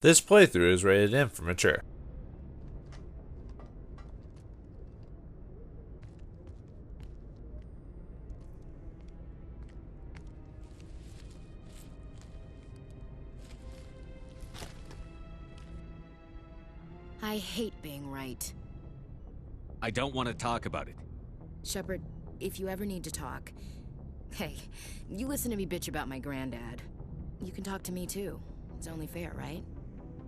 This playthrough is rated M for mature. I hate being right. I don't want to talk about it. Shepard, if you ever need to talk... Hey, you listen to me bitch about my granddad. You can talk to me too. It's only fair, right?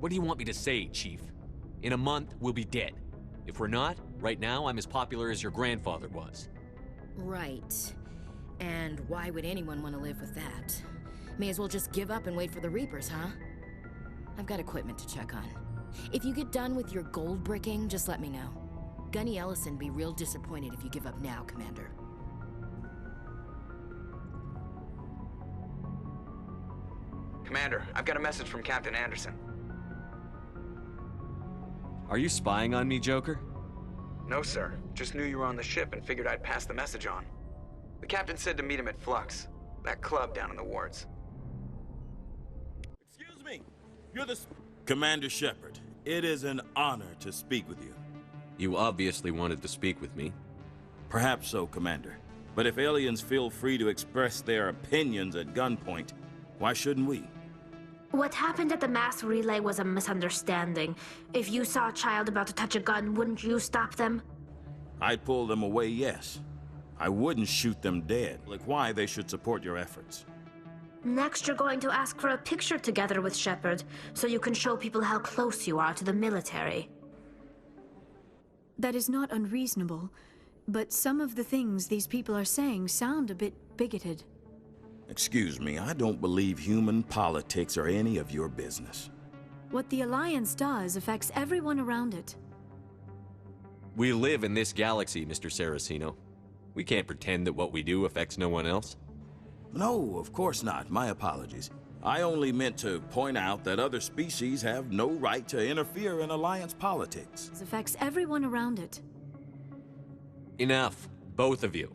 What do you want me to say, Chief? In a month, we'll be dead. If we're not, right now I'm as popular as your grandfather was. Right. And why would anyone want to live with that? May as well just give up and wait for the Reapers, huh? I've got equipment to check on. If you get done with your gold bricking, just let me know. Gunny Ellison'd be real disappointed if you give up now, Commander. Commander, I've got a message from Captain Anderson. Are you spying on me, Joker? No, sir. Just knew you were on the ship and figured I'd pass the message on. The captain said to meet him at Flux, that club down in the wards. Excuse me. You're the... Commander Shepard, it is an honor to speak with you. You obviously wanted to speak with me. Perhaps so, Commander. But if aliens feel free to express their opinions at gunpoint, why shouldn't we? What happened at the mass relay was a misunderstanding. If you saw a child about to touch a gun, wouldn't you stop them? I'd pull them away, yes. I wouldn't shoot them dead. Like why they should support your efforts. Next, you're going to ask for a picture together with Shepard, so you can show people how close you are to the military. That is not unreasonable, but some of the things these people are saying sound a bit bigoted. Excuse me, I don't believe human politics are any of your business. What the Alliance does affects everyone around it. We live in this galaxy, Mr. Saraceno. We can't pretend that what we do affects no one else. No, of course not. My apologies. I only meant to point out that other species have no right to interfere in Alliance politics. It affects everyone around it. Enough, both of you.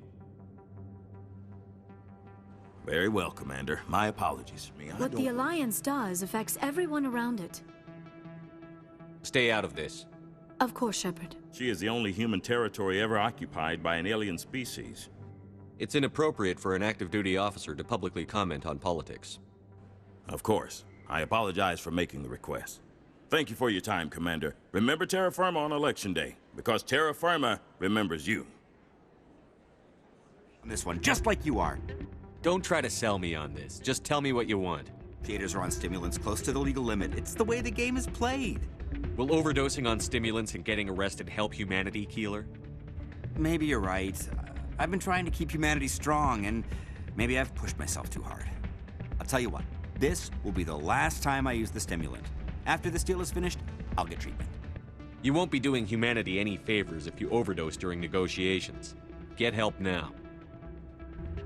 Very well, Commander. My apologies. What the Alliance does affects everyone around it. Stay out of this. Of course, Shepard. She is the only human territory ever occupied by an alien species. It's inappropriate for an active duty officer to publicly comment on politics. Of course. I apologize for making the request. Thank you for your time, Commander. Remember Terra Firma on Election Day, because Terra Firma remembers you. On this one, just like you are. Don't try to sell me on this. Just tell me what you want. Theaters are on stimulants close to the legal limit. It's the way the game is played. Will overdosing on stimulants and getting arrested help humanity, Keeler? Maybe you're right. I've been trying to keep humanity strong, and maybe I've pushed myself too hard. I'll tell you what, this will be the last time I use the stimulant. After this deal is finished, I'll get treatment. You won't be doing humanity any favors if you overdose during negotiations. Get help now.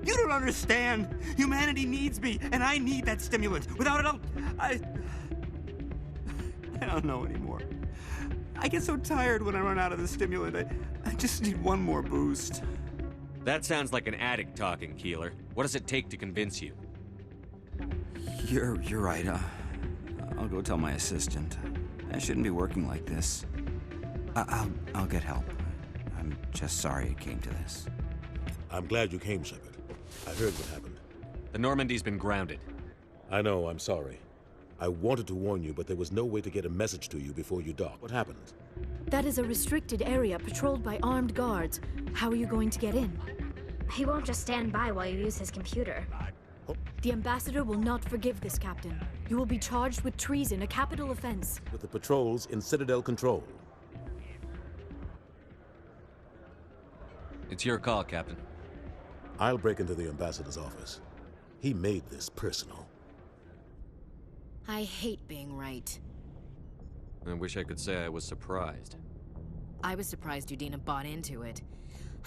You don't understand! Humanity needs me, and I need that stimulant. Without it, I don't know anymore. I get so tired when I run out of the stimulant. I just need one more boost. That sounds like an addict talking, Keeler. What does it take to convince you? You're right. I'll go tell my assistant. I shouldn't be working like this. I'll get help. I'm just sorry it came to this. I'm glad you came, Shepard. I heard what happened. The Normandy's been grounded. I know, I'm sorry. I wanted to warn you, but there was no way to get a message to you before you docked. What happened? That is a restricted area patrolled by armed guards. How are you going to get in? He won't just stand by while you use his computer. The Ambassador will not forgive this, Captain. You will be charged with treason, a capital offense. With the patrols in Citadel control. It's your call, Captain. I'll break into the Ambassador's office. He made this personal. I hate being right. I wish I could say I was surprised. I was surprised Udina bought into it.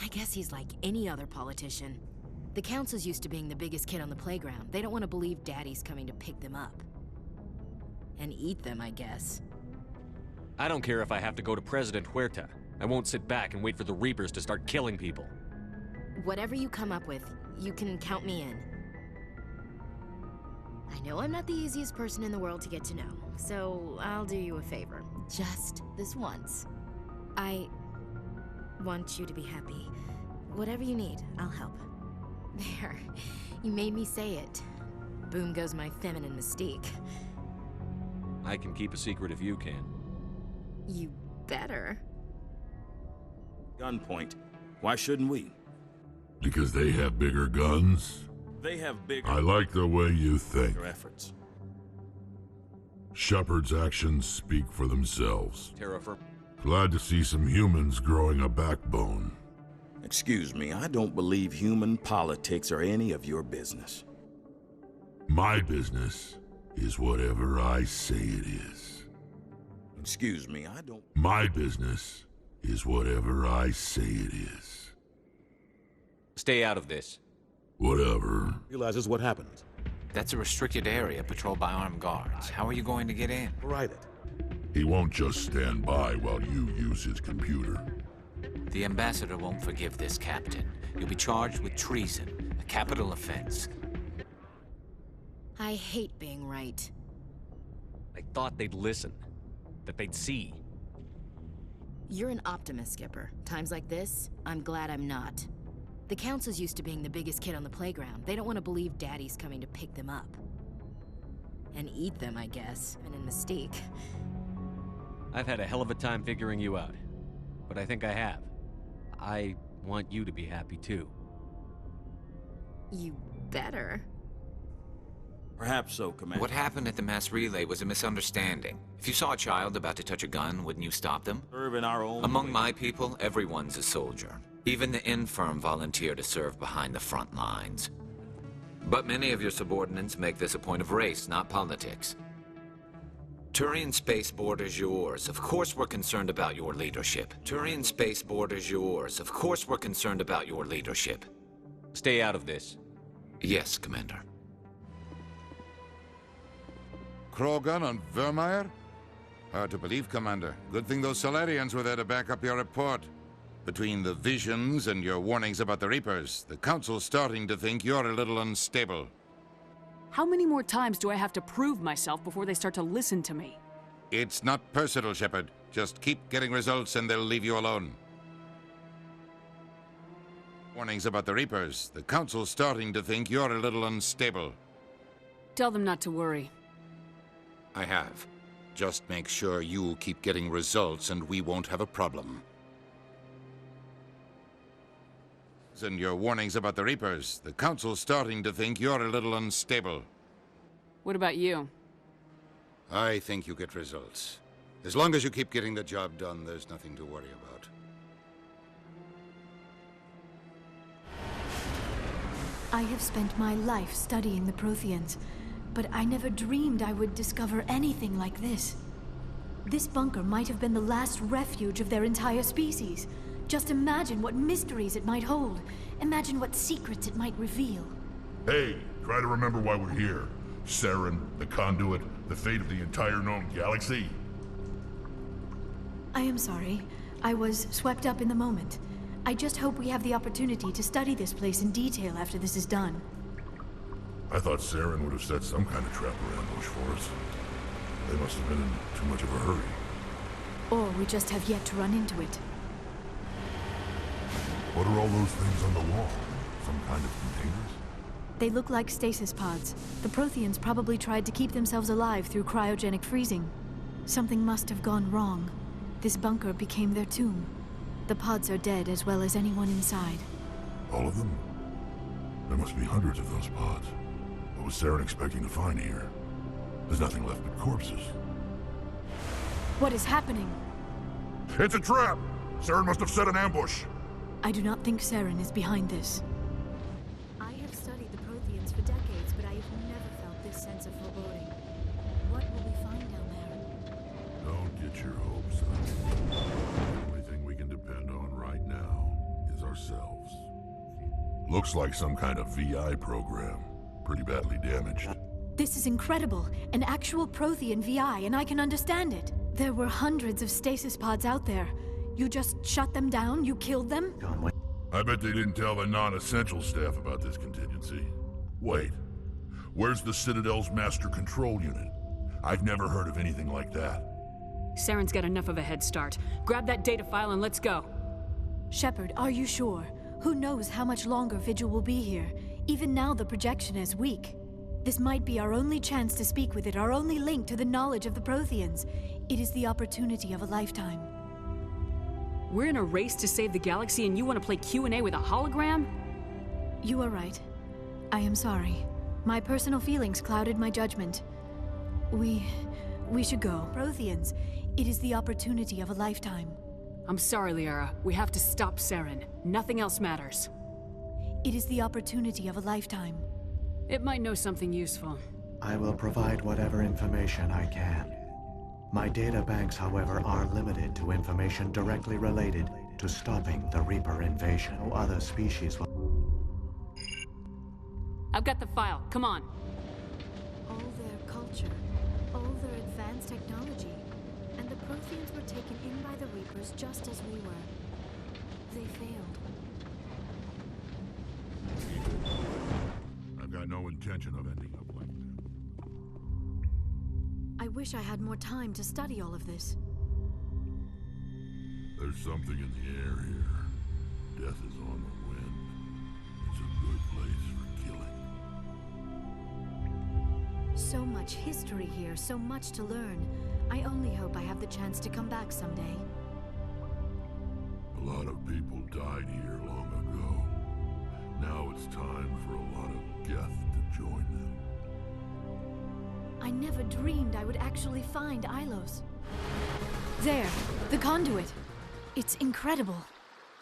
I guess he's like any other politician. The Council's used to being the biggest kid on the playground. They don't want to believe Daddy's coming to pick them up. And eat them, I guess. I don't care if I have to go to President Huerta. I won't sit back and wait for the Reapers to start killing people. Whatever you come up with, you can count me in. I know I'm not the easiest person in the world to get to know. So I'll do you a favor. Just this once. I want you to be happy. Whatever you need, I'll help. There. You made me say it. Boom goes my feminine mystique. I can keep a secret if you can. You better. Gunpoint. Why shouldn't we? Because they have bigger guns? They have bigger... I like the way you think. efforts. Shepard's actions speak for themselves. Terra-firma. Glad to see some humans growing a backbone. Excuse me, I don't believe human politics are any of your business. My business is whatever I say it is. Excuse me, I don't... My business is whatever I say it is. Stay out of this. Whatever. Realizes what happened. That's a restricted area patrolled by armed guards. How are you going to get in? Right it. He won't just stand by while you use his computer. The ambassador won't forgive this, Captain. You'll be charged with treason, a capital offense. I hate being right. I thought they'd listen. That they'd see. You're an optimist, Skipper. Times like this, I'm glad I'm not. The Council's used to being the biggest kid on the playground. They don't want to believe Daddy's coming to pick them up. And eat them, I guess. And in Mystique. I've had a hell of a time figuring you out. But I think I have. I want you to be happy too. You better. Perhaps so, Commander. What happened at the mass relay was a misunderstanding. If you saw a child about to touch a gun, wouldn't you stop them? Serve in our own Among way. my people, everyone's a soldier. Even the infirm volunteer to serve behind the front lines. But many of your subordinates make this a point of race, not politics. Turian spaceport is yours. Of course we're concerned about your leadership. Turian spaceport is yours. Of course we're concerned about your leadership. Stay out of this. Yes, Commander. Krogan on Vauldemare? Hard to believe, Commander. Good thing those Solarians were there to back up your report. Between the visions and your warnings about the Reapers, the Council's starting to think you're a little unstable. How many more times do I have to prove myself before they start to listen to me? It's not personal, Shepard. Just keep getting results and they'll leave you alone. Warnings about the Reapers, the Council's starting to think you're a little unstable. Tell them not to worry. I have. Just make sure you keep getting results and we won't have a problem. And your warnings about the Reapers, the Council's starting to think you're a little unstable. What about you? I think you get results. As long as you keep getting the job done, there's nothing to worry about. I have spent my life studying the Protheans, but I never dreamed I would discover anything like this. This bunker might have been the last refuge of their entire species. Just imagine what mysteries it might hold. Imagine what secrets it might reveal. Hey, try to remember why we're here. Saren, the Conduit, the fate of the entire known galaxy. I am sorry. I was swept up in the moment. I just hope we have the opportunity to study this place in detail after this is done. I thought Saren would have set some kind of trap or ambush for us. They must have been in too much of a hurry. Or we just have yet to run into it. What are all those things on the wall? Some kind of containers? They look like stasis pods. The Protheans probably tried to keep themselves alive through cryogenic freezing. Something must have gone wrong. This bunker became their tomb. The pods are dead as well as anyone inside. All of them? There must be hundreds of those pods. What was Saren expecting to find here? There's nothing left but corpses. What is happening? It's a trap! Saren must have set an ambush! I do not think Saren is behind this. I have studied the Protheans for decades, but I have never felt this sense of foreboding. What will we find down there? Don't get your hopes up. The only thing we can depend on right now is ourselves. Looks like some kind of VI program. Pretty badly damaged. This is incredible. An actual Prothean VI, and I can understand it. There were hundreds of stasis pods out there. You just shut them down? You killed them? I bet they didn't tell the non-essential staff about this contingency. Wait. Where's the Citadel's master control unit? I've never heard of anything like that. Saren's got enough of a head start. Grab that data file and let's go. Shepard, are you sure? Who knows how much longer Vigil will be here? Even now the projection is weak. This might be our only chance to speak with it, our only link to the knowledge of the Protheans. It is the opportunity of a lifetime. We're in a race to save the galaxy and you want to play Q&A with a hologram? You are right. I am sorry. My personal feelings clouded my judgment. We should go. Protheans, it is the opportunity of a lifetime. I'm sorry, Liara. We have to stop Saren. Nothing else matters. It is the opportunity of a lifetime. It might know something useful. I will provide whatever information I can. My data banks, however, are limited to information directly related to stopping the Reaper invasion. No other species will... I've got the file. Come on. All their culture, all their advanced technology, and the Protheans were taken in by the Reapers just as we were. They failed. I've got no intention of ending up like that. I wish I had more time to study all of this. There's something in the air here. Death is on the wind. It's a good place for killing. So much history here, so much to learn. I only hope I have the chance to come back someday. A lot of people died here long ago. Now it's time for a lot of Geth to join them. I never dreamed I would actually find Ilos. There, the conduit. It's incredible.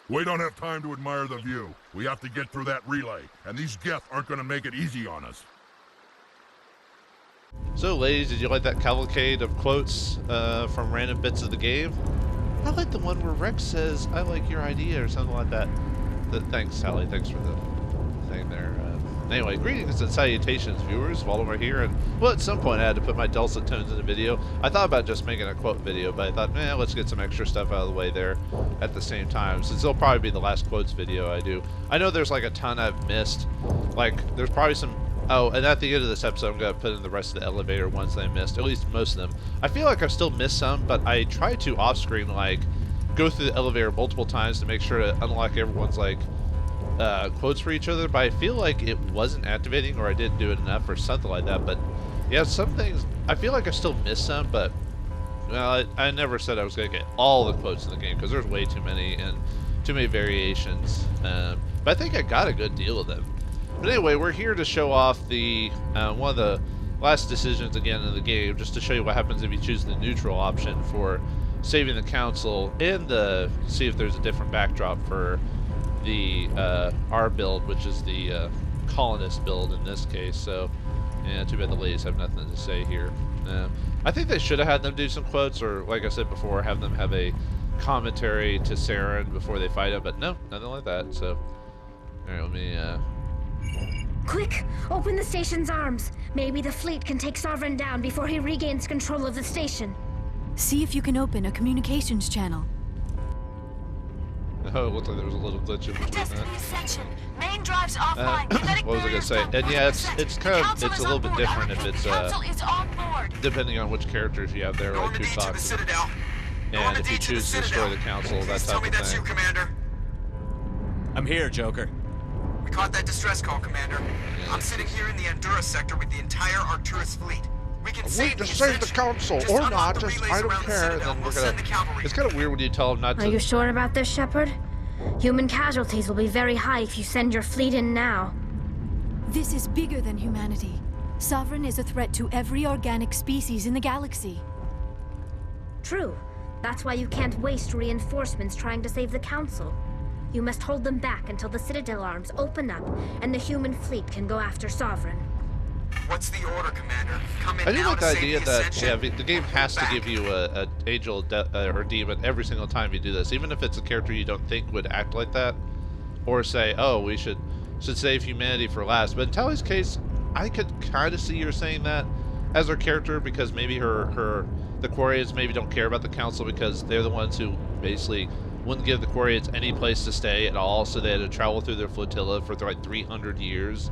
We don't have time to admire the view. We have to get through that relay, and these Geth aren't going to make it easy on us. So, ladies, did you like that cavalcade of quotes from random bits of the game? I like the one where Rex says, "I like your idea," or something like that. Thanks, Sally. Thanks for the thing there. Anyway, greetings and salutations, viewers. Vauldemare here, and well, at some point I had to put my dulcet tones in the video. I thought about just making a quote video, but I thought, let's get some extra stuff out of the way there at the same time, since it'll probably be the last quotes video I do. I know there's like a ton I've missed. Like, there's probably some... Oh, and at the end of this episode, I'm going to put in the rest of the elevator ones that I missed, at least most of them. I feel like I've still missed some, but I try to off-screen, like, go through the elevator multiple times to make sure to unlock everyone's, like, quotes for each other, but I feel like it wasn't activating, or I didn't do it enough, or something like that. But yeah, some things I feel like I still missed some, but well, I never said I was gonna get all the quotes in the game because there's way too many and too many variations. But I think I got a good deal of them. But anyway, we're here to show off the one of the last decisions again in the game, just to show you what happens if you choose the neutral option for saving the council, and see if there's a different backdrop for the our build, which is the colonist build in this case. So yeah, too bad the ladies have nothing to say here. I think they should have had them do some quotes, or like I said before, have them have a commentary to Saren before they fight him, but no, nothing like that. So alright, let me Quick! Open the station's arms. Maybe the fleet can take Sovereign down before he regains control of the station. See if you can open a communications channel. Oh, it looks like there was a little glitch in between that. Section. Main drives offline. What was I gonna say? And yeah, it's a little bit different if it's depending on which characters you have there, like who talks, and if you choose to destroy the council, that type of thing. I'm here, Joker. We caught that distress call, Commander. I'm sitting here in the Endura sector with the entire Arcturus fleet. We can save the council or not, just I don't care. And then we're gonna. It's kind of weird when you tell them not to. Are you sure about this, Shepard? Human casualties will be very high if you send your fleet in now. This is bigger than humanity. Sovereign is a threat to every organic species in the galaxy. True. That's why you can't waste reinforcements trying to save the council. You must hold them back until the Citadel arms open up and the human fleet can go after Sovereign. What's the order, Commander? Come in I do now like to the save idea the that Ascension. the game has to give you an angel or demon every single time you do this, even if it's a character you don't think would act like that, or say, oh, we should save humanity for last. But in Tally's case, I could kind of see her saying that as her character, because maybe the Quarians maybe don't care about the council because they're the ones who basically wouldn't give the Quarians any place to stay at all, so they had to travel through their flotilla for like 300 years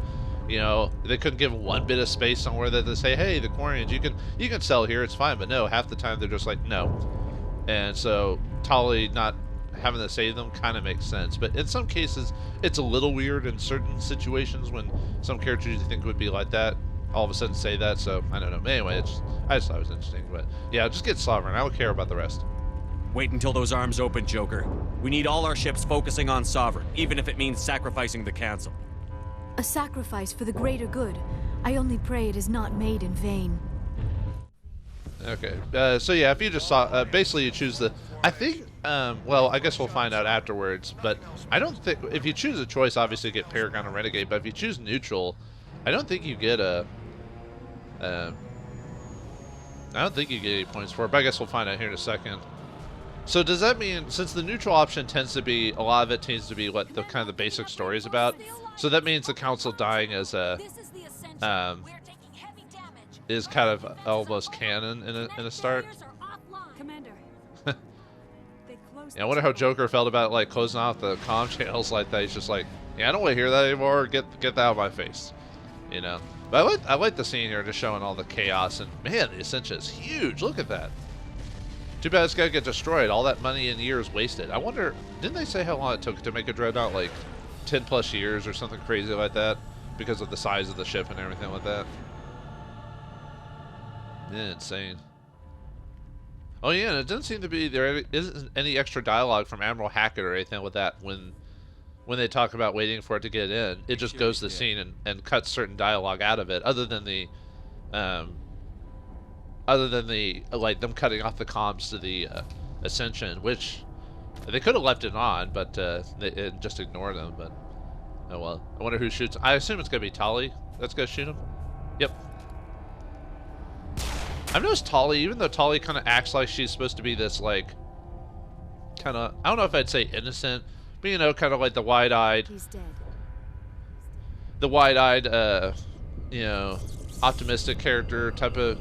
You know, they couldn't give one bit of space somewhere that they say, hey, the Quarians, you can sell here, it's fine. But no, half the time they're just like, no. And so Tali not having to save them kind of makes sense. But in some cases, it's a little weird in certain situations when some characters you think would be like that all of a sudden say that. So I don't know. But anyway, I just thought it was interesting. But yeah, just get Sovereign. I don't care about the rest. Wait until those arms open, Joker. We need all our ships focusing on Sovereign, even if it means sacrificing the Council. A sacrifice for the greater good. I only pray it is not made in vain. Okay. So yeah, if you just saw, basically you choose the. I think. Well, I guess we'll find out afterwards. But I don't think if you choose a choice, obviously you get Paragon and Renegade. But if you choose neutral, I don't think you get a. I don't think you get any points for it. But I guess we'll find out here in a second. So does that mean, since the neutral option tends to be, a lot of it tends to be what the kind of the basic story is about, so that means the Council dying as a, is kind of almost canon in a start? Commander. Yeah, I wonder how Joker felt about like closing off the comm channels like that. He's just like, yeah, I don't want to hear that anymore. Get that out of my face, you know. But I like the scene here, just showing all the chaos, and man, the Ascension is huge. Look at that. Too bad it's gonna get destroyed. All that money and years wasted. I wonder, didn't they say how long it took to make a Dreadnought? Like 10+ years or something crazy like that, because of the size of the ship and everything like that. Yeah, insane. Oh yeah, and it doesn't seem to be there isn't any extra dialogue from Admiral Hackett or anything with that when they talk about waiting for it to get in. It just goes to the scene and cuts certain dialogue out of it, other than the like them cutting off the comms to the Ascension, which they could have left it on, but they just ignored them. But oh well. I wonder who shoots. I assume it's gonna be Tali that's gonna shoot him. Yep. I've noticed Tali, even though Tali kind of acts like she's supposed to be this like kind of, I don't know if I'd say innocent, but you know, kind of like the wide-eyed. He's dead. The wide-eyed, you know, optimistic character type of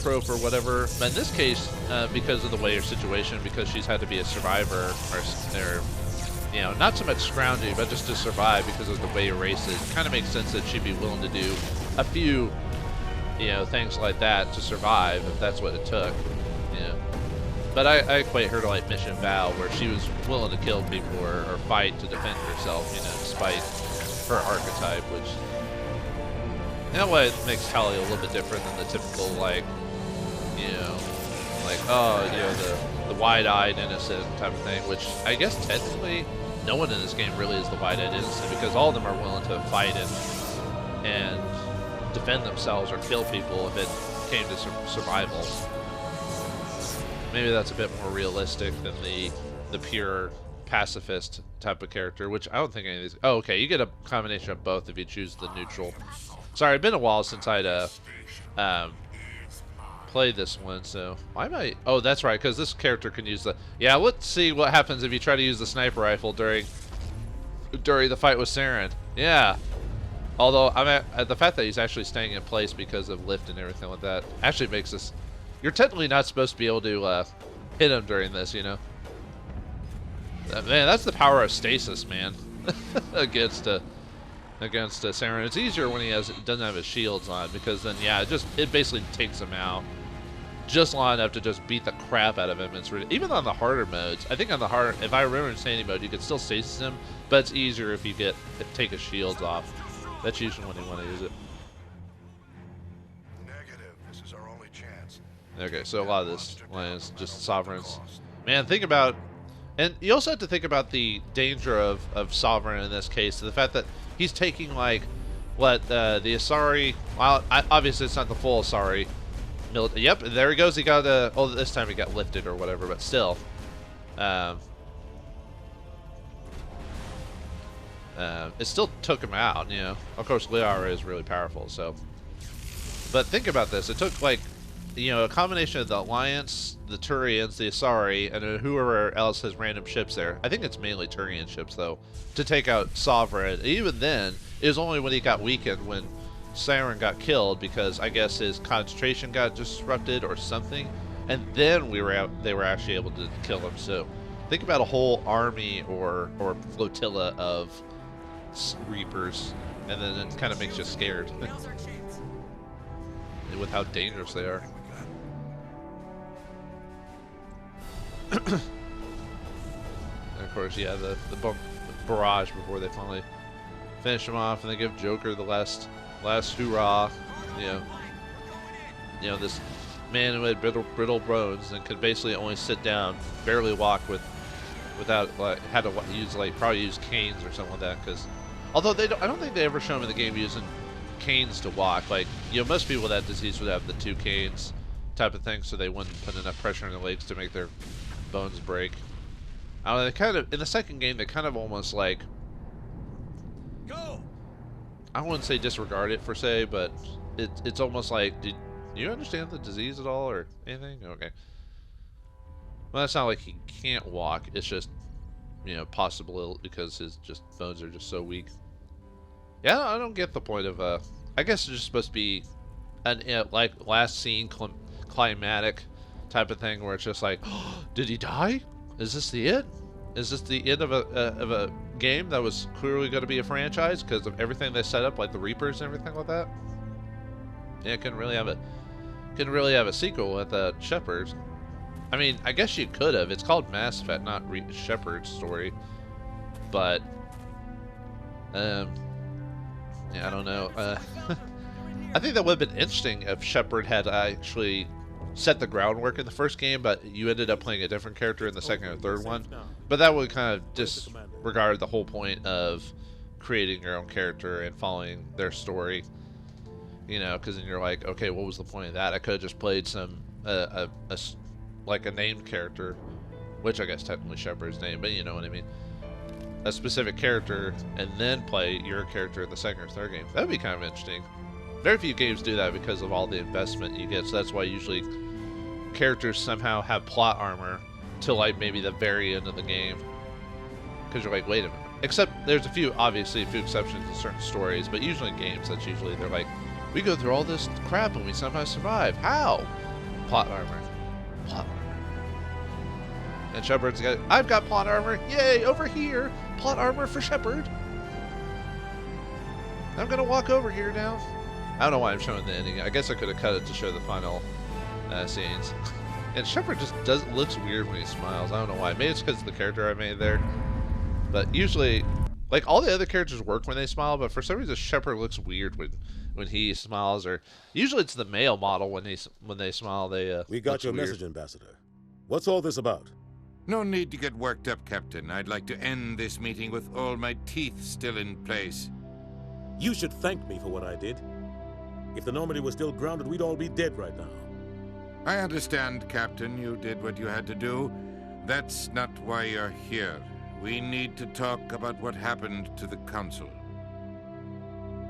trope or whatever. But in this case, because of the way her situation, because she's had to be a survivor, or you know, not so much scrounging, but just to survive because of the way her race is, it kind of makes sense that she'd be willing to do a few, you know, things like that to survive if that's what it took, you know. But I equate her to like Mission Val, where she was willing to kill people or fight to defend herself, you know, despite her archetype, which in a way it makes Tali a little bit different than the typical, like, you know, like, oh, you know, the wide-eyed innocent type of thing, which I guess technically no one in this game really is the wide-eyed innocent, because all of them are willing to fight and defend themselves or kill people if it came to survival. Maybe that's a bit more realistic than the pure pacifist type of character, which I don't think any of these. Oh, okay, you get a combination of both if you choose the neutral. Sorry, it's been a while since I'd played this one, so why am I? Oh, that's right, because this character can use the. Yeah, let's see what happens if you try to use the sniper rifle during the fight with Saren. Yeah. Although the fact that he's actually staying in place because of lift and everything like that actually makes this. You're technically not supposed to be able to hit him during this, you know. Man, that's the power of stasis, man. against Saren. It's easier when he doesn't have his shields on, because then yeah, it basically takes him out just long enough to just beat the crap out of him. It's really, even on the harder modes. I think on the hard, if I remember in Sandy mode, you could still stasis him, but it's easier if you take his shields off. That's usually when you want to use it. Negative. This is our only chance. Okay, so a lot of this is just Sovereigns. Man, think about, and you also have to think about the danger of Sovereign in this case, the fact that he's taking like what the Asari. Well, obviously it's not the full Asari. Yep, there he goes. He got oh, this time he got lifted or whatever, but still. It still took him out, you know. Of course, Liara is really powerful, so. But think about this. It took, like, you know, a combination of the Alliance, the Turians, the Asari, and whoever else has random ships there. I think it's mainly Turian ships, though, to take out Sovereign. Even then, it was only when he got weakened, when Saren got killed, because I guess his concentration got disrupted or something. And then they were actually able to kill him. So think about a whole army or flotilla of Reapers and then it kind of makes you scared with how dangerous they are. And of course, yeah, the barrage before they finally finish him off, and they give Joker the last hoorah. You know, this man who had brittle bones and could basically only sit down, barely walk without like had to use probably use canes or something like that. Because although I don't think they ever show him in the game using canes to walk. Like, you know, most people with that disease would have the 2 canes type of thing, so they wouldn't put enough pressure on their legs to make their bones break. I don't know, they kind of in the second game they kind of almost like I wouldn't say disregard it per se, but it's almost like, do you understand the disease at all or anything? Okay. Well, that's not like he can't walk. It's just, you know, possible because his bones are just so weak. Yeah, I don't get the point of I guess it's just supposed to be an like last scene climatic type of thing where it's just like, oh, did he die? Is this the end? Is this the end of a game that was clearly going to be a franchise because of everything they set up, like the Reapers and everything like that? Yeah, couldn't really have a sequel with Shepard. I mean, I guess you could have. It's called Mass Effect, not Shepard's story. But yeah, I don't know. I think that would have been interesting if Shepard had actually set the groundwork in the first game, but you ended up playing a different character in the second or third one. But that would kind of disregard the whole point of creating your own character and following their story. You know, because then you're like, okay, what was the point of that? I could have just played some like a named character, which I guess technically Shepard's name, but you know what I mean. A specific character, and then play your character in the second or third game. That'd be kind of interesting. Very few games do that because of all the investment you get, so that's why usually characters somehow have plot armor till like maybe the very end of the game. Because you're like, wait a minute. Except there's obviously a few exceptions in certain stories, but usually in games that's usually, they're like, we go through all this crap and we somehow survive. How? Plot armor. Plot armor. And Shepard's got, I've got plot armor. Yay, over here. Plot armor for Shepard. I'm gonna walk over here now. I don't know why I'm showing the ending. I guess I could have cut it to show the final scenes. And Shepard just looks weird when he smiles. I don't know why. Maybe it's because of the character I made there. But usually, like, all the other characters work when they smile, but for some reason Shepard looks weird when he smiles. Or usually it's the male model when they smile. We got your message, Ambassador. What's all this about? No need to get worked up, Captain. I'd like to end this meeting with all my teeth still in place. You should thank me for what I did. If the Normandy was still grounded, we'd all be dead right now. I understand, Captain. You did what you had to do. That's not why you're here. We need to talk about what happened to the Council.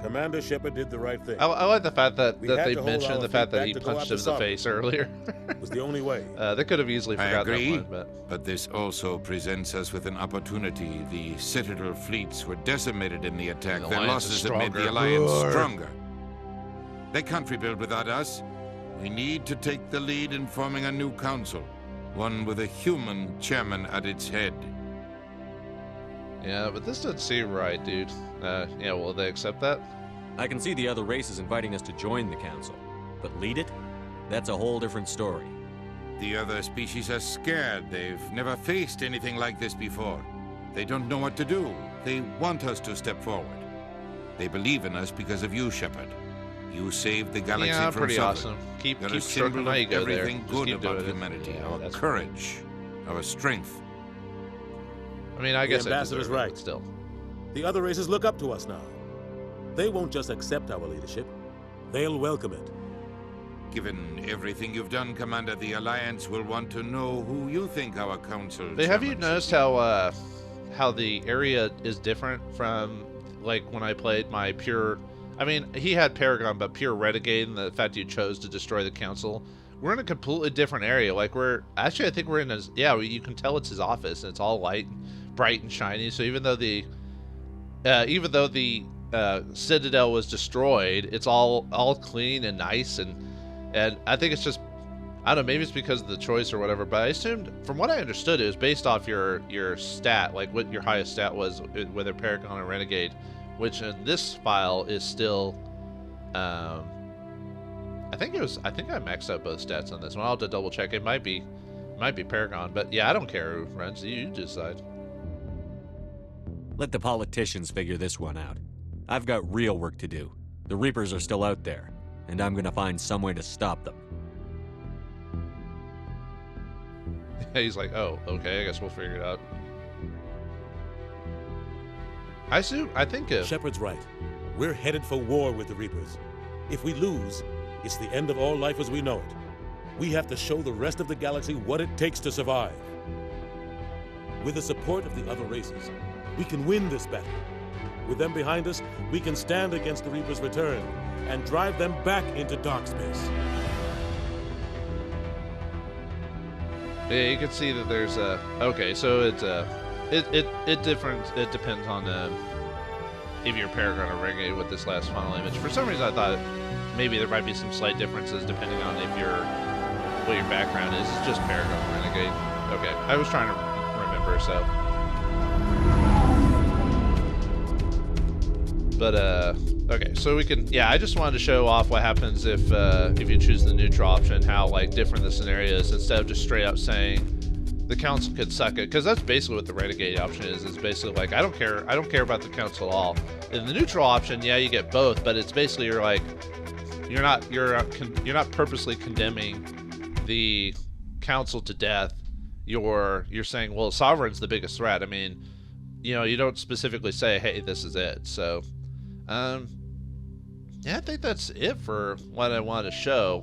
Commander Shepard did the right thing. I like the fact that they mentioned the fact that he punched him in the face earlier. It was the only way. They could have easily forgotten that one. But this also presents us with an opportunity. The Citadel fleets were decimated in the attack. The Their losses have made the Alliance stronger. They can't rebuild without us. We need to take the lead in forming a new council. One with a human chairman at its head. Yeah, but this doesn't seem right, dude. Yeah, will they accept that? I can see the other races inviting us to join the council, but lead it? That's a whole different story. The other species are scared. They've never faced anything like this before. They don't know what to do. They want us to step forward. They believe in us because of you, Shepard. You saved the galaxy from pretty suffering. Awesome. Keep You're stroking my ego there. Everything good about humanity. Our courage, our strength. I mean, I guess the ambassador's right. Still, the other races look up to us now. They won't just accept our leadership; they'll welcome it. Given everything you've done, Commander, the Alliance will want to know who you think our council. Have you noticed how the area is different from like when I played my pure? I mean, he had Paragon, but pure Renegade, and the fact you chose to destroy the council. We're in a completely different area. Like I think we're in his. Yeah, you can tell it's his office, and it's all light, bright and shiny. So even though the Citadel was destroyed, it's all clean and nice, and I think it's just, I don't know, maybe it's because of the choice or whatever, but I assumed, from what I understood, it was based off your stat, like what your highest stat was, whether Paragon or Renegade, which in this file is still, I think I maxed out both stats on this one. I'll have to double check. It might be Paragon, but yeah, I don't care who runs. You decide. Let the politicians figure this one out. I've got real work to do. The Reapers are still out there, and I'm gonna find some way to stop them. He's like, oh, okay, I guess we'll figure it out. I think Shepard's right. We're headed for war with the Reapers. If we lose, it's the end of all life as we know it. We have to show the rest of the galaxy what it takes to survive. With the support of the other races, we can win this battle. With them behind us, we can stand against the Reapers' return and drive them back into dark space. Yeah, you can see that there's a... Okay, so it's it depends on if you're Paragon or Renegade with this last final image. For some reason, I thought maybe there might be some slight differences depending on what your background is. It's just Paragon or Renegade. Okay, I was trying to remember, so... But, okay, so we can, yeah, I just wanted to show off what happens if you choose the neutral option, how, like, different the scenario is, instead of just straight up saying the council could suck it, because that's basically what the Renegade option is basically like, I don't care about the council at all. In the neutral option, yeah, you get both, but it's basically, you're like, you're not purposely condemning the council to death, you're saying, well, Sovereign's the biggest threat. I mean, you know, you don't specifically say, hey, this is it, so... yeah, I think that's it for what I want to show.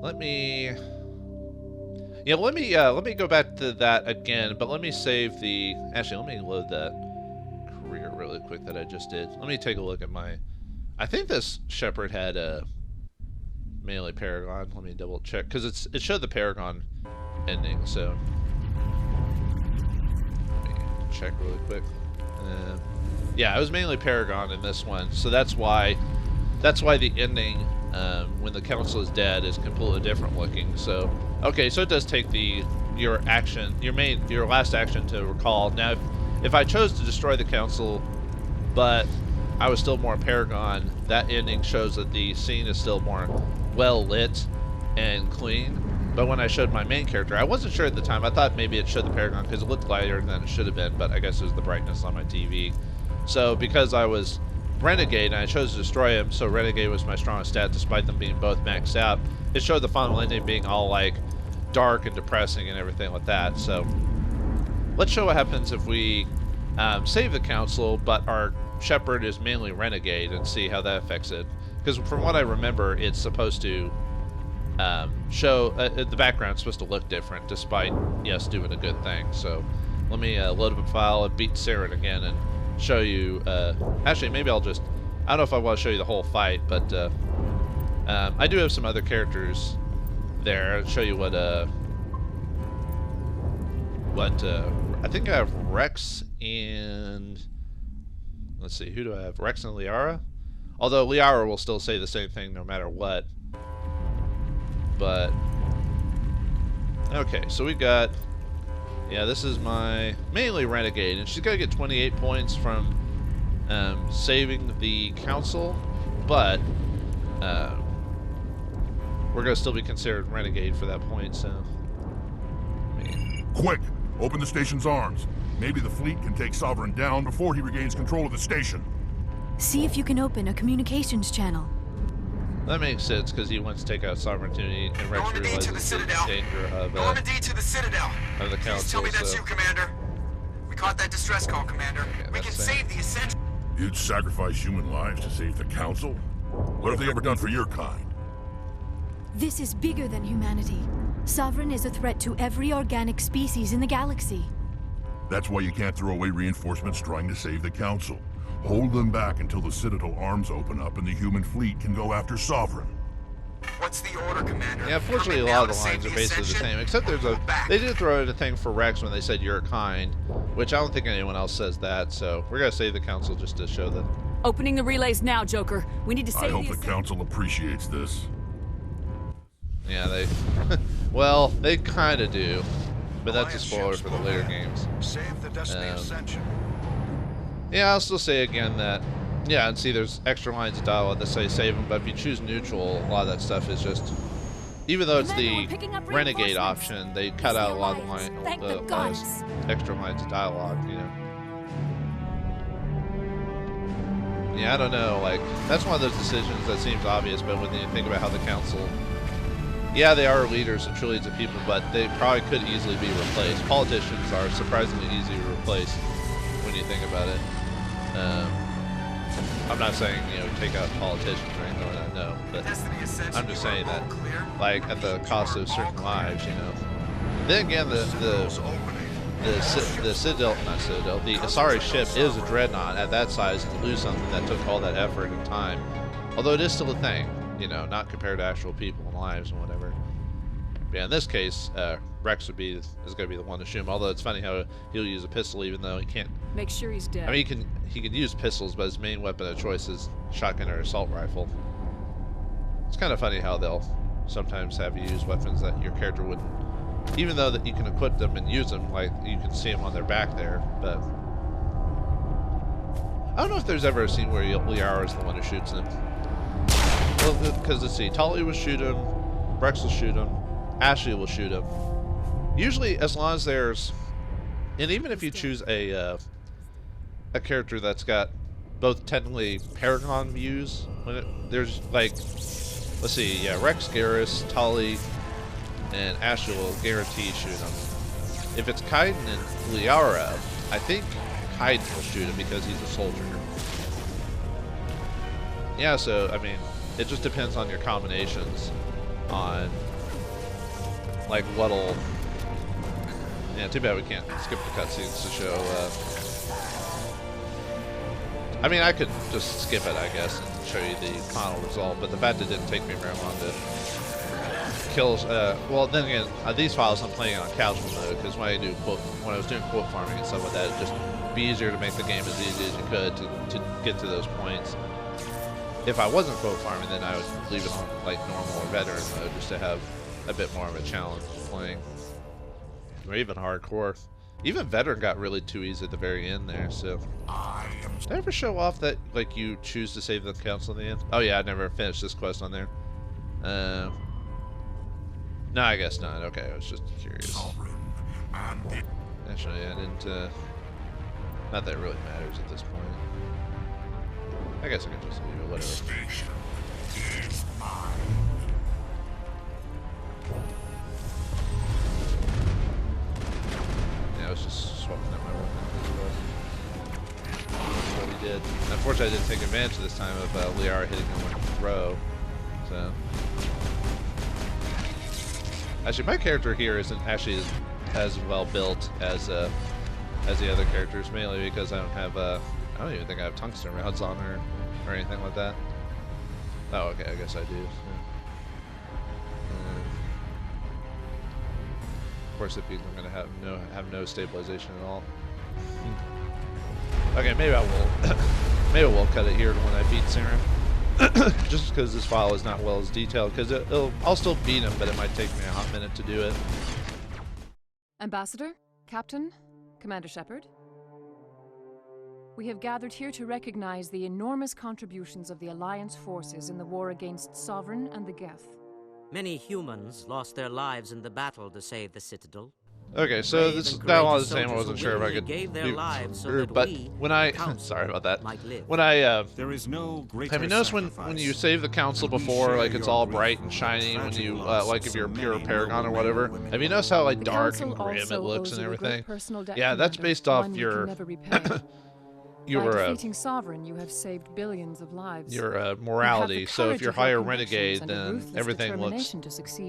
Let me go back to that again, but let me save the... Actually, let me load that career really quick that I just did. Let me take a look at my... I think this Shepard had a melee Paragon. Let me double check, because it showed the Paragon ending, so... Let me check really quick. Yeah, it was mainly Paragon in this one, so that's why the ending when the council is dead is completely different looking. So okay, so it does take your last action to recall. Now if I chose to destroy the council but I was still more Paragon, that ending shows that the scene is still more well lit and clean. But when I showed my main character, I wasn't sure at the time. I thought maybe it showed the Paragon because it looked lighter than it should have been, but I guess it was the brightness on my TV. So because I was Renegade and I chose to destroy him, so Renegade was my strongest stat despite them being both maxed out, it showed the final ending being all like dark and depressing and everything like that. So let's show what happens if we save the council, but our Shepard is mainly Renegade, and see how that affects it. Because from what I remember, it's supposed to show the background's supposed to look different despite yes doing a good thing. So let me load up a file and beat Saren again and show you. Actually, maybe I don't know if I want to show you the whole fight, but I do have some other characters there. I'll show you what I think I have Rex and let's see, who do I have? Rex and Liara. Although Liara will still say the same thing no matter what. But okay, so we got, yeah, this is my mainly Renegade, and she's got to get 28 points from saving the council, but we're gonna still be considered Renegade for that point. So quick, open the station's arms. Maybe the fleet can take Sovereign down before he regains control of the station. See if you can open a communications channel. That makes sense, because he wants to take out Sovereignty, and Rex realizes the danger of the council. Please tell me that's you, Commander. We caught that distress call, Commander. Okay, we can save the essential... You'd sacrifice human lives to save the council? What have they ever done for your kind? This is bigger than humanity. Sovereign is a threat to every organic species in the galaxy. That's why you can't throw away reinforcements trying to save the council. Hold them back until the Citadel arms open up and the human fleet can go after Sovereign. What's the order, Commander? Yeah, unfortunately, a lot of the lines are basically the same, except they did throw in a thing for Rex when they said you're kind, which I don't think anyone else says that, so we're gonna save the council just to show that. Opening the relays now, Joker. We need to save I hope the council appreciates this. Yeah, they... well, they kind of do, but that's a spoiler for the later games. Save the Destiny Ascension. Yeah, I'll still say again that, yeah, and see there's extra lines of dialogue that say save them, but if you choose neutral, a lot of that stuff is just, even though it's the renegade option, they cut out a lot of the extra lines of dialogue, you know. Yeah, I don't know, like, that's one of those decisions that seems obvious, but when you think about how the council, yeah, they are leaders and trillions of people, but they probably could easily be replaced. Politicians are surprisingly easy to replace when you think about it. I'm not saying, you know, take out politicians or anything like that, no, but I'm just saying that, like, at the cost of certain lives, you know. Then again, the Citadel, not Citadel, the Asari ship is a dreadnought at that size, and to lose something that took all that effort and time, although it is still a thing, you know, not compared to actual people and lives and whatever. But yeah, in this case, Rex is going to be the one to shoot him, although it's funny how he'll use a pistol even though he can't. Make sure he's dead. I mean, he can use pistols, but his main weapon of choice is shotgun or assault rifle. It's kind of funny how they'll sometimes have you use weapons that your character wouldn't, even though that you can equip them and use them, like you can see them on their back there, but I don't know if there's ever a scene where Liara is the one who shoots him. Well, because let's see, Tali will shoot him, Rex will shoot him, Ashley will shoot him. Usually, as long as there's, and even if you choose a character that's got both technically Paragon views, there's like, let's see, yeah, Rex, Garrus, Tali, and Ashley will guarantee shoot him. If it's Kaiden and Liara, I think Kaiden will shoot him because he's a soldier. Yeah, so, I mean, it just depends on your combinations on, like, what'll... Yeah, too bad we can't skip the cutscenes to show, I mean, I could just skip it, I guess, and show you the final result, but the fact it didn't take me very long to kill, well, then again, these files I'm playing on casual mode, because when I was doing quote farming and stuff like that, it'd just be easier to make the game as easy as you could to get to those points. If I wasn't quote farming, then I would leave it on, like, normal or veteran mode, just to have a bit more of a challenge playing. Or even hardcore. Even veteran got really too easy at the very end there, so. Did I ever show off that, like, you choose to save the council in the end? Oh yeah, I never finished this quest on there. No, I guess not. Okay, I was just curious. Actually, I didn't, not that it really matters at this point. I guess I can just leave it, whatever. I was just swapping out my weapon because that's what he did. Unfortunately, I didn't take advantage this time of Liara hitting him with a throw. So, actually, my character here isn't actually as well built as the other characters, mainly because I don't have I don't even think I have tungsten rounds on her or anything like that. Oh, okay, I guess I do. Yeah. Of course, if he's going to have no stabilization at all. Okay, maybe I will. Maybe we'll cut it here when I beat Saren. Just because this file is not well as detailed. Because I'll still beat him, but it might take me a hot minute to do it. Ambassador, Captain, Commander Shepard. We have gathered here to recognize the enormous contributions of the Alliance forces in the war against Sovereign and the Geth. Many humans lost their lives in the battle to save the Citadel. Okay, so this dialogue is the same. I wasn't sure if I could do, but when I sorry about that. When I there is no greater have you noticed when you save the council before, like it's all bright and shiny when you like if you're pure Paragon or whatever? Have you noticed how like dark and grim it looks and everything? Yeah, that's based off your By defeating Sovereign, you have saved billions of lives. Your morality. So if you're higher renegade, then everything looks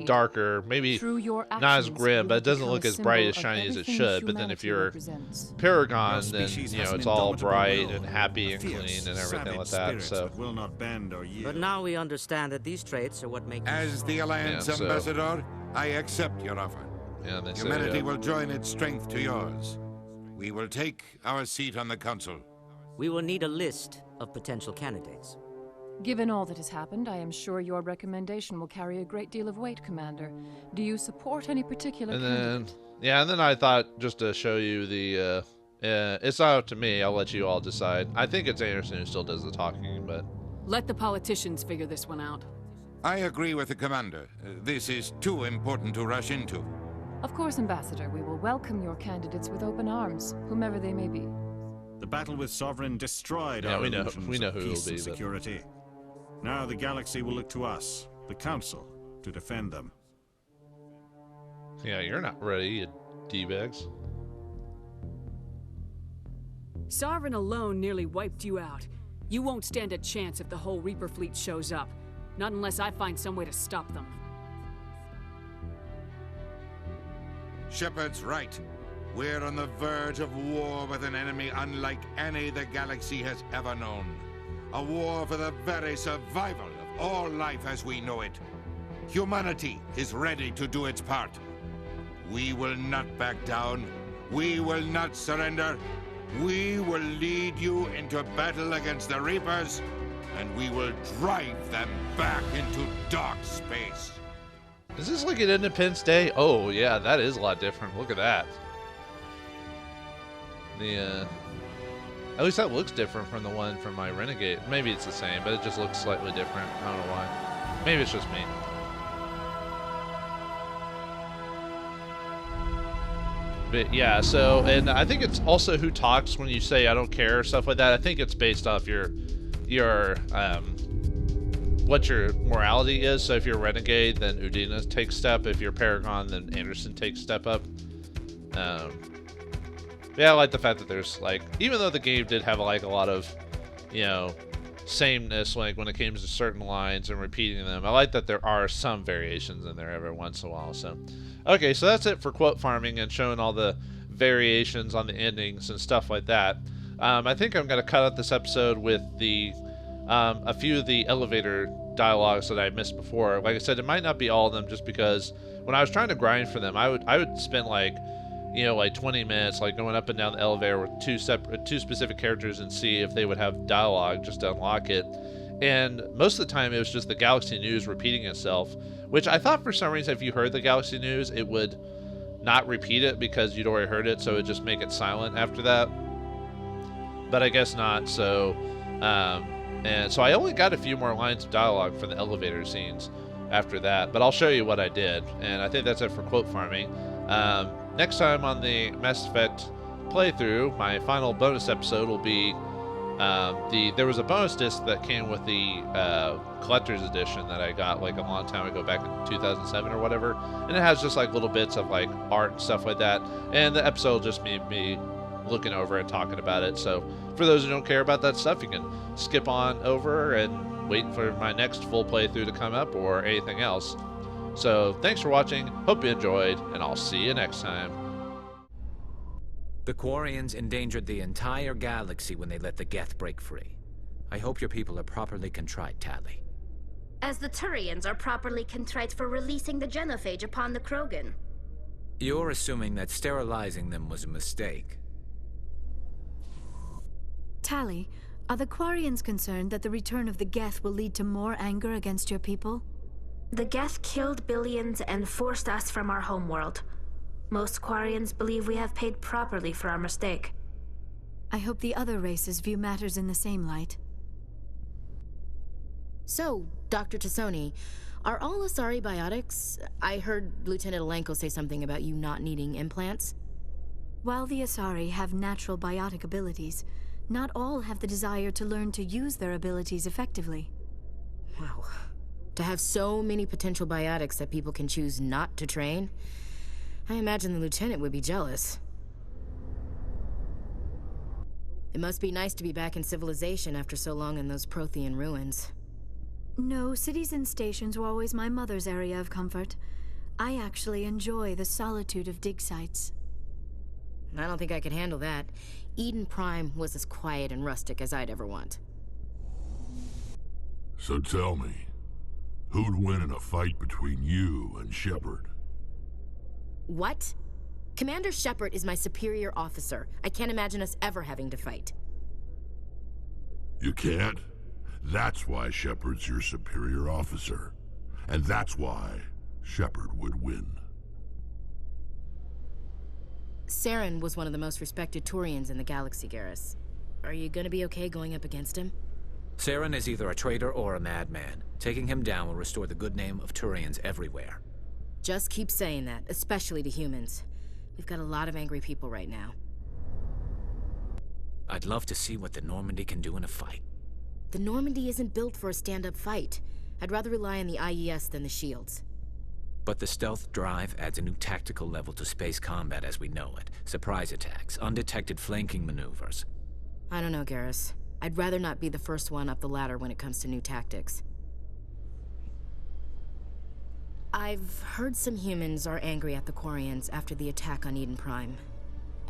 darker. Maybe not as grim, but it doesn't look as bright as shiny as it should. But then if you're Paragon, then you know it's all bright and happy and clean and everything like that. So. But now we understand that these traits are what make. As the Alliance ambassador, I accept your offer. Yeah, Humanity will join its strength to yours. We will take our seat on the council. We will need a list of potential candidates. Given all that has happened, I am sure your recommendation will carry a great deal of weight, Commander. Do you support any particular candidate? Yeah, and then I thought just to show you the It's not up to me. I'll let you all decide. I think it's Anderson who still does the talking, but... Let the politicians figure this one out. I agree with the Commander. This is too important to rush into. Of course, Ambassador. We will welcome your candidates with open arms, whomever they may be. The battle with Sovereign destroyed our illusions we know of who peace it'll be, and security. Now the galaxy will look to us, the Council, to defend them. Yeah, you're not ready, you D-bags. Sovereign alone nearly wiped you out. You won't stand a chance if the whole Reaper fleet shows up. Not unless I find some way to stop them. Shepard's right. We're on the verge of war with an enemy unlike any the galaxy has ever known. A war for the very survival of all life as we know it. Humanity is ready to do its part. We will not back down. We will not surrender. We will lead you into battle against the Reapers, and we will drive them back into dark space. Is this like an Independence Day? Oh, yeah, that is a lot different. Look at that. At least that looks different from the one from my Renegade. Maybe it's the same, but it just looks slightly different. I don't know why. Maybe it's just me. But yeah, so, and I think it's also who talks when you say I don't care or stuff like that. I think it's based off your what your morality is. So if you're a Renegade, then Udina takes step. If you're Paragon, then Anderson takes step up. Yeah, I like the fact that there's, like, even though the game did have, like, a lot of, you know, sameness, like, when it came to certain lines and repeating them, I like that there are some variations in there every once in a while, so. Okay, so that's it for quote farming and showing all the variations on the endings and stuff like that. I think I'm going to cut out this episode with the, a few of the elevator dialogues that I missed before. Like I said, it might not be all of them just because when I was trying to grind for them, I would spend, like, you know, like 20 minutes, like going up and down the elevator with two specific characters and see if they would have dialogue just to unlock it. And most of the time it was just the Galaxy News repeating itself, which I thought for some reason if you heard the Galaxy News, it would not repeat it because you'd already heard it, so it would just make it silent after that. But I guess not, so, and so I only got a few more lines of dialogue for the elevator scenes after that, but I'll show you what I did, and I think that's it for quote farming. Next time on the Mass Effect playthrough, my final bonus episode will be there was a bonus disc that came with the collector's edition that I got like a long time ago, back in 2007 or whatever, and it has just like little bits of like art and stuff like that, and the episode will just be me looking over and talking about it. So for those who don't care about that stuff, you can skip on over and wait for my next full playthrough to come up or anything else. So thanks for watching, hope you enjoyed, and I'll see you next time. The Quarians endangered the entire galaxy when they let the Geth break free. I hope your people are properly contrite, Tali. As the Turians are properly contrite for releasing the genophage upon the Krogan. You're assuming that sterilizing them was a mistake. Tali, are the Quarians concerned that the return of the Geth will lead to more anger against your people? The Geth killed billions and forced us from our homeworld. Most Quarians believe we have paid properly for our mistake. I hope the other races view matters in the same light. So, Dr. Tassoni, are all Asari biotics? I heard Lieutenant Alenko say something about you not needing implants. While the Asari have natural biotic abilities, not all have the desire to learn to use their abilities effectively. Wow. To have so many potential biotics that people can choose not to train, I imagine the Lieutenant would be jealous. It must be nice to be back in civilization after so long in those Prothean ruins. No, cities and stations were always my mother's area of comfort. I actually enjoy the solitude of dig sites. I don't think I could handle that. Eden Prime was as quiet and rustic as I'd ever want. So tell me, who'd win in a fight between you and Shepard? What? Commander Shepard is my superior officer. I can't imagine us ever having to fight. You can't? That's why Shepard's your superior officer. And that's why Shepard would win. Saren was one of the most respected Turians in the galaxy, Garrus. Are you gonna be okay going up against him? Saren is either a traitor or a madman. Taking him down will restore the good name of Turians everywhere. Just keep saying that, especially to humans. We've got a lot of angry people right now. I'd love to see what the Normandy can do in a fight. The Normandy isn't built for a stand-up fight. I'd rather rely on the IES than the shields. But the stealth drive adds a new tactical level to space combat as we know it. Surprise attacks, undetected flanking maneuvers. I don't know, Garrus. I'd rather not be the first one up the ladder when it comes to new tactics. I've heard some humans are angry at the Quarians after the attack on Eden Prime.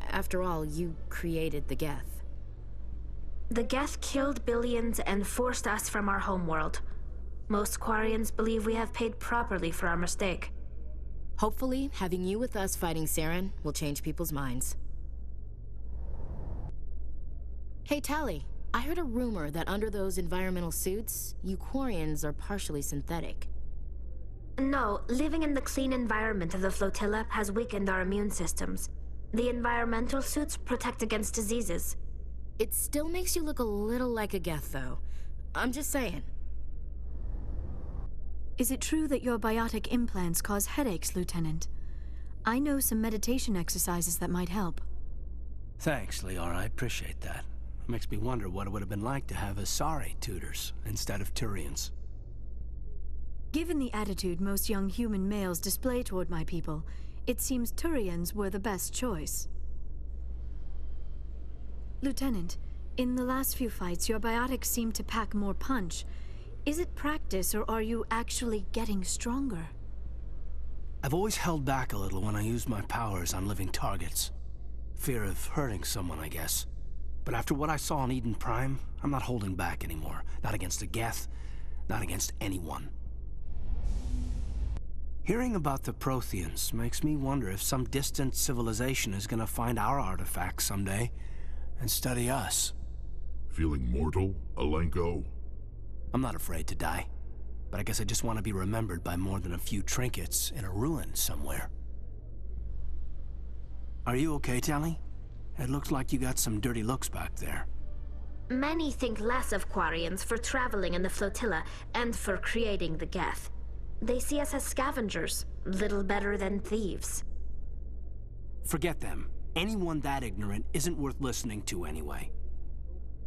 After all, you created the Geth. The Geth killed billions and forced us from our homeworld. Most Quarians believe we have paid properly for our mistake. Hopefully, having you with us fighting Saren will change people's minds. Hey, Tali, I heard a rumor that under those environmental suits, you Quarians are partially synthetic. No, living in the clean environment of the flotilla has weakened our immune systems. The environmental suits protect against diseases. It still makes you look a little like a Geth, though. I'm just saying. Is it true that your biotic implants cause headaches, Lieutenant? I know some meditation exercises that might help. Thanks, Liara. I appreciate that. It makes me wonder what it would have been like to have Asari tutors instead of Turians. Given the attitude most young human males display toward my people, it seems Turians were the best choice. Lieutenant, in the last few fights, your biotics seem to pack more punch. Is it practice, or are you actually getting stronger? I've always held back a little when I use my powers on living targets. Fear of hurting someone, I guess. But after what I saw on Eden Prime, I'm not holding back anymore. Not against a Geth, not against anyone. Hearing about the Protheans makes me wonder if some distant civilization is gonna find our artifacts someday and study us. Feeling mortal, Alenko? I'm not afraid to die, but I guess I just want to be remembered by more than a few trinkets in a ruin somewhere. Are you okay, Tali? It looks like you got some dirty looks back there. Many think less of Quarians for traveling in the flotilla and for creating the Geth. They see us as scavengers, little better than thieves. Forget them. Anyone that ignorant isn't worth listening to anyway.